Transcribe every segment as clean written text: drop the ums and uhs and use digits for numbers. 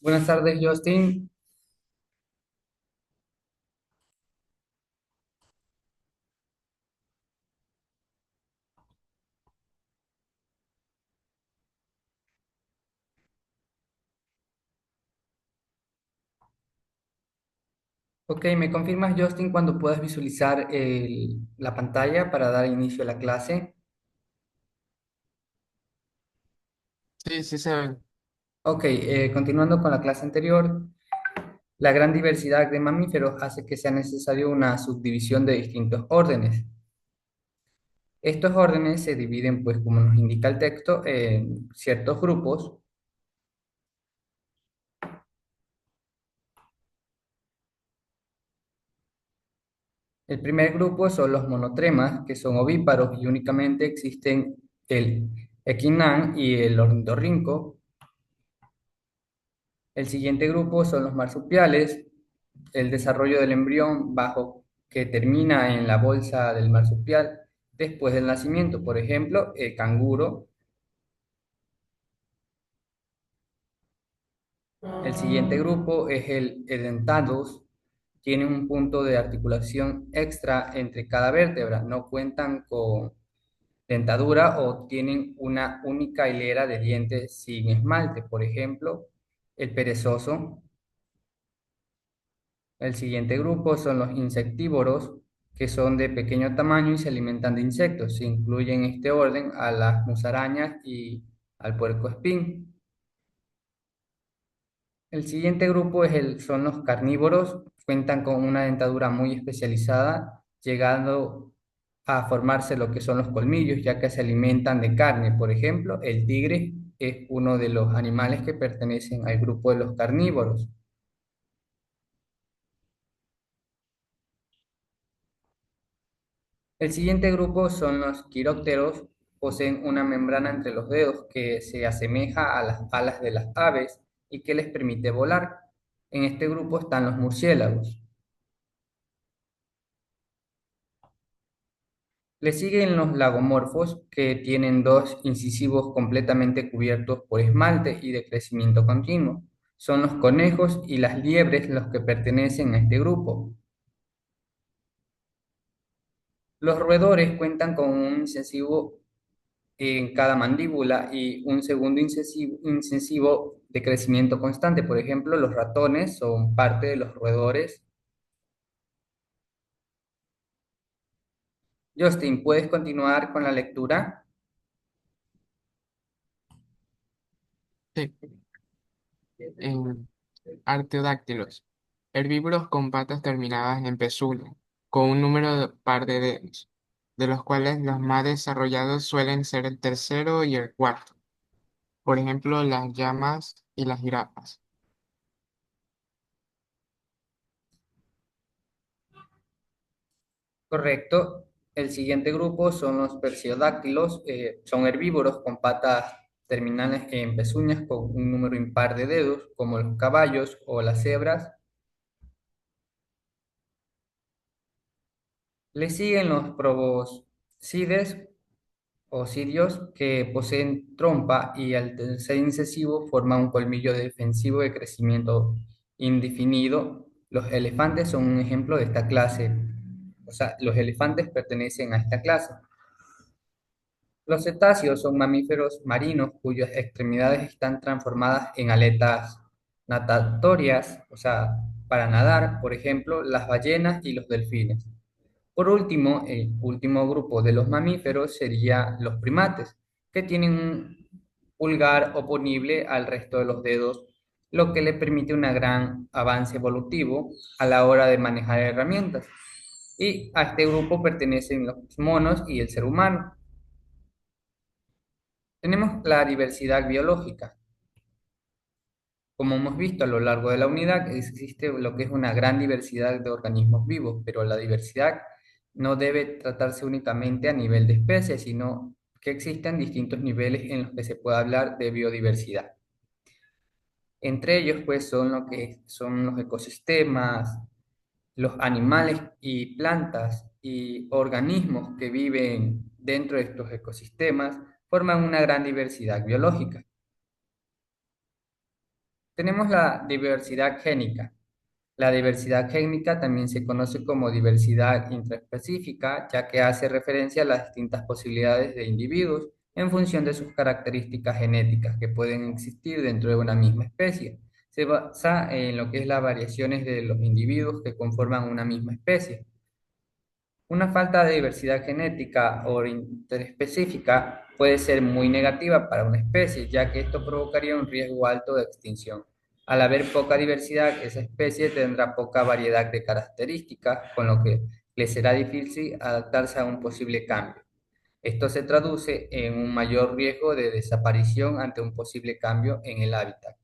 Buenas tardes, Justin. Ok, ¿me confirmas, Justin, cuando puedas visualizar la pantalla para dar inicio a la clase? Sí, sí se ven. Ok, continuando con la clase anterior, la gran diversidad de mamíferos hace que sea necesario una subdivisión de distintos órdenes. Estos órdenes se dividen, pues, como nos indica el texto, en ciertos grupos. El primer grupo son los monotremas, que son ovíparos y únicamente existen el equinán y el ornitorrinco. El siguiente grupo son los marsupiales, el desarrollo del embrión bajo que termina en la bolsa del marsupial después del nacimiento, por ejemplo, el canguro. El siguiente grupo es el edentados, tienen un punto de articulación extra entre cada vértebra, no cuentan con dentadura o tienen una única hilera de dientes sin esmalte, por ejemplo, el perezoso. El siguiente grupo son los insectívoros, que son de pequeño tamaño y se alimentan de insectos. Se incluye en este orden a las musarañas y al puercoespín. El siguiente grupo son los carnívoros, cuentan con una dentadura muy especializada, llegando a formarse lo que son los colmillos, ya que se alimentan de carne. Por ejemplo, el tigre es uno de los animales que pertenecen al grupo de los carnívoros. El siguiente grupo son los quirópteros, poseen una membrana entre los dedos que se asemeja a las alas de las aves y que les permite volar. En este grupo están los murciélagos. Le siguen los lagomorfos, que tienen dos incisivos completamente cubiertos por esmalte y de crecimiento continuo. Son los conejos y las liebres los que pertenecen a este grupo. Los roedores cuentan con un incisivo en cada mandíbula y un segundo incisivo de crecimiento constante. Por ejemplo, los ratones son parte de los roedores. Justin, ¿puedes continuar con la lectura? Sí. En artiodáctilos. Herbívoros con patas terminadas en pezuña, con un par de dedos, de los cuales los más desarrollados suelen ser el tercero y el cuarto. Por ejemplo, las llamas y las jirafas. Correcto. El siguiente grupo son los perciodáctilos, son herbívoros con patas terminales en pezuñas con un número impar de dedos, como los caballos o las cebras. Le siguen los proboscides o cirios, que poseen trompa y al ser incisivo forman un colmillo defensivo de crecimiento indefinido. Los elefantes son un ejemplo de esta clase. O sea, los elefantes pertenecen a esta clase. Los cetáceos son mamíferos marinos cuyas extremidades están transformadas en aletas natatorias, o sea, para nadar, por ejemplo, las ballenas y los delfines. Por último, el último grupo de los mamíferos sería los primates, que tienen un pulgar oponible al resto de los dedos, lo que le permite un gran avance evolutivo a la hora de manejar herramientas. Y a este grupo pertenecen los monos y el ser humano. Tenemos la diversidad biológica. Como hemos visto a lo largo de la unidad, existe lo que es una gran diversidad de organismos vivos, pero la diversidad no debe tratarse únicamente a nivel de especies, sino que existen distintos niveles en los que se puede hablar de biodiversidad. Entre ellos, pues, son lo que son los ecosistemas, los animales y plantas y organismos que viven dentro de estos ecosistemas forman una gran diversidad biológica. Tenemos la diversidad génica. La diversidad génica también se conoce como diversidad intraespecífica, ya que hace referencia a las distintas posibilidades de individuos en función de sus características genéticas que pueden existir dentro de una misma especie. Se basa en lo que es las variaciones de los individuos que conforman una misma especie. Una falta de diversidad genética o interespecífica puede ser muy negativa para una especie, ya que esto provocaría un riesgo alto de extinción. Al haber poca diversidad, esa especie tendrá poca variedad de características, con lo que le será difícil adaptarse a un posible cambio. Esto se traduce en un mayor riesgo de desaparición ante un posible cambio en el hábitat.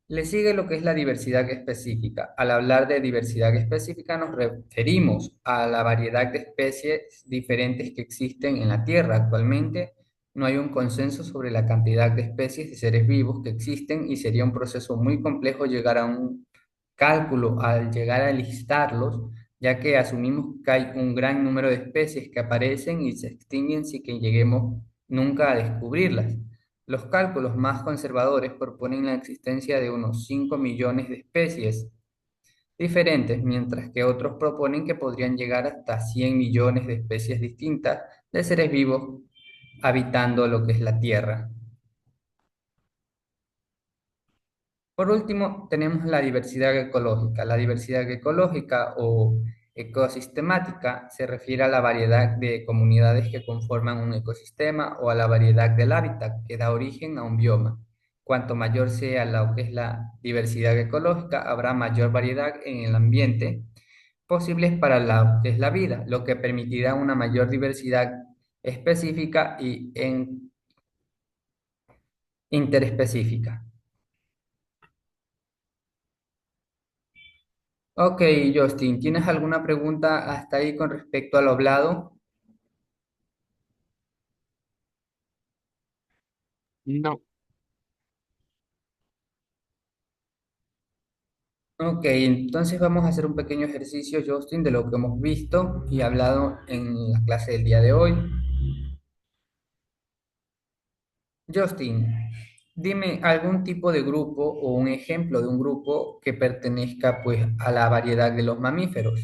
Le sigue lo que es la diversidad específica. Al hablar de diversidad específica nos referimos a la variedad de especies diferentes que existen en la Tierra. Actualmente no hay un consenso sobre la cantidad de especies de seres vivos que existen y sería un proceso muy complejo llegar a un cálculo al llegar a listarlos, ya que asumimos que hay un gran número de especies que aparecen y se extinguen sin que lleguemos nunca a descubrirlas. Los cálculos más conservadores proponen la existencia de unos 5 millones de especies diferentes, mientras que otros proponen que podrían llegar hasta 100 millones de especies distintas de seres vivos habitando lo que es la Tierra. Por último, tenemos la diversidad ecológica. La diversidad ecológica o ecosistemática se refiere a la variedad de comunidades que conforman un ecosistema o a la variedad del hábitat que da origen a un bioma. Cuanto mayor sea lo que es la diversidad ecológica, habrá mayor variedad en el ambiente posibles para la que es la vida, lo que permitirá una mayor diversidad específica y interespecífica. Ok, Justin, ¿tienes alguna pregunta hasta ahí con respecto a lo hablado? No, Ok, entonces vamos a hacer un pequeño ejercicio, Justin, de lo que hemos visto y hablado en la clase del día de hoy. Justin, dime algún tipo de grupo o un ejemplo de un grupo que pertenezca pues a la variedad de los mamíferos.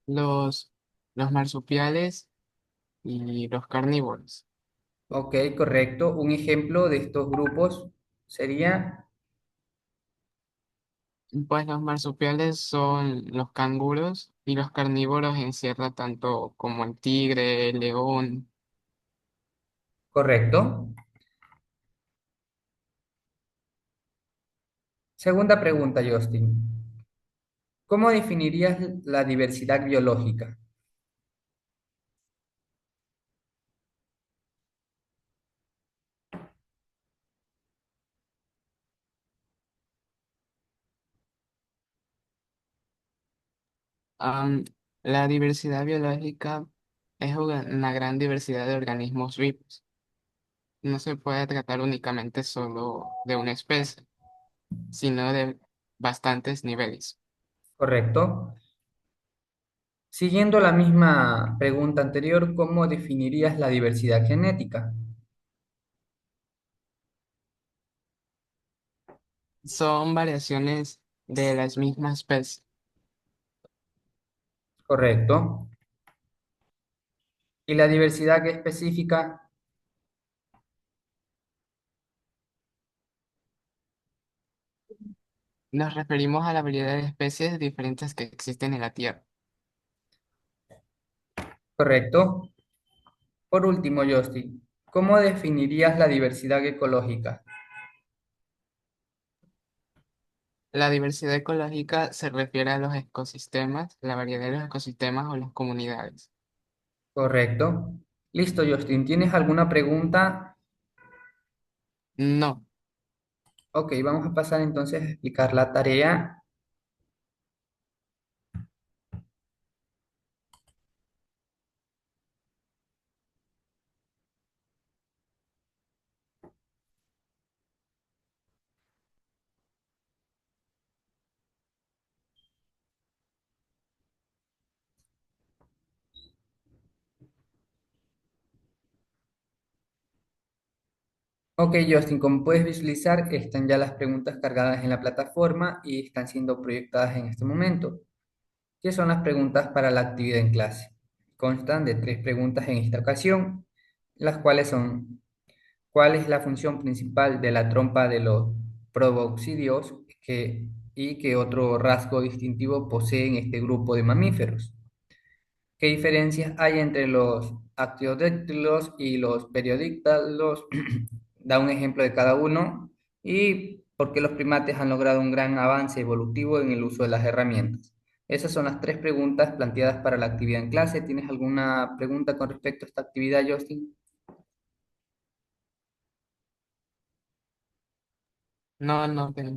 los, los marsupiales y los carnívoros. Ok, correcto. Un ejemplo de estos grupos sería, Pues los marsupiales son los canguros y los carnívoros encierra tanto como el tigre, el león. correcto. Segunda pregunta, Justin. ¿Cómo definirías la diversidad biológica? Am, la diversidad biológica es una gran diversidad de organismos vivos. No se puede tratar únicamente solo de una especie, sino de bastantes niveles. Correcto. Siguiendo la misma pregunta anterior, ¿cómo definirías la diversidad genética? Son variaciones de las mismas especies. Correcto. ¿Y la diversidad específica? Nos referimos a la variedad de especies diferentes que existen en la Tierra. Correcto. Por último, Justin, ¿cómo definirías la diversidad ecológica? La diversidad ecológica se refiere a los ecosistemas, la variedad de los ecosistemas o las comunidades. Correcto. Listo, Justin. ¿Tienes alguna pregunta? No, Ok, vamos a pasar entonces a explicar la tarea. Ok, Justin, como puedes visualizar, están ya las preguntas cargadas en la plataforma y están siendo proyectadas en este momento. ¿Qué son las preguntas para la actividad en clase? Constan de tres preguntas en esta ocasión, las cuales son: ¿cuál es la función principal de la trompa de los proboscideos y qué otro rasgo distintivo poseen este grupo de mamíferos? ¿Qué diferencias hay entre los actiodactilos y los periodictalos? Da un ejemplo de cada uno. ¿Y por qué los primates han logrado un gran avance evolutivo en el uso de las herramientas? Esas son las tres preguntas planteadas para la actividad en clase. ¿Tienes alguna pregunta con respecto a esta actividad, Justin? No, no tengo.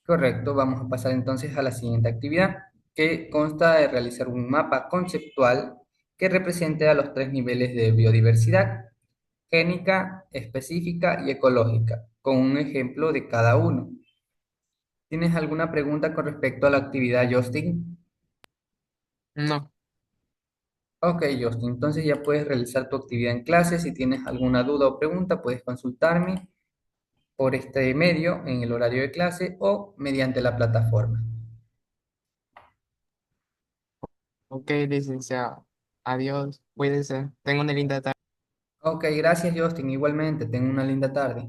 Correcto, vamos a pasar entonces a la siguiente actividad, que consta de realizar un mapa conceptual que represente a los tres niveles de biodiversidad: génica, específica y ecológica, con un ejemplo de cada uno. ¿Tienes alguna pregunta con respecto a la actividad, Justin? No, Ok, Justin, entonces ya puedes realizar tu actividad en clase. Si tienes alguna duda o pregunta, puedes consultarme por este medio en el horario de clase o mediante la plataforma. ok, licenciado. Adiós, cuídense. Tengo una linda tarde. Ok, gracias, Justin. Igualmente, ten una linda tarde.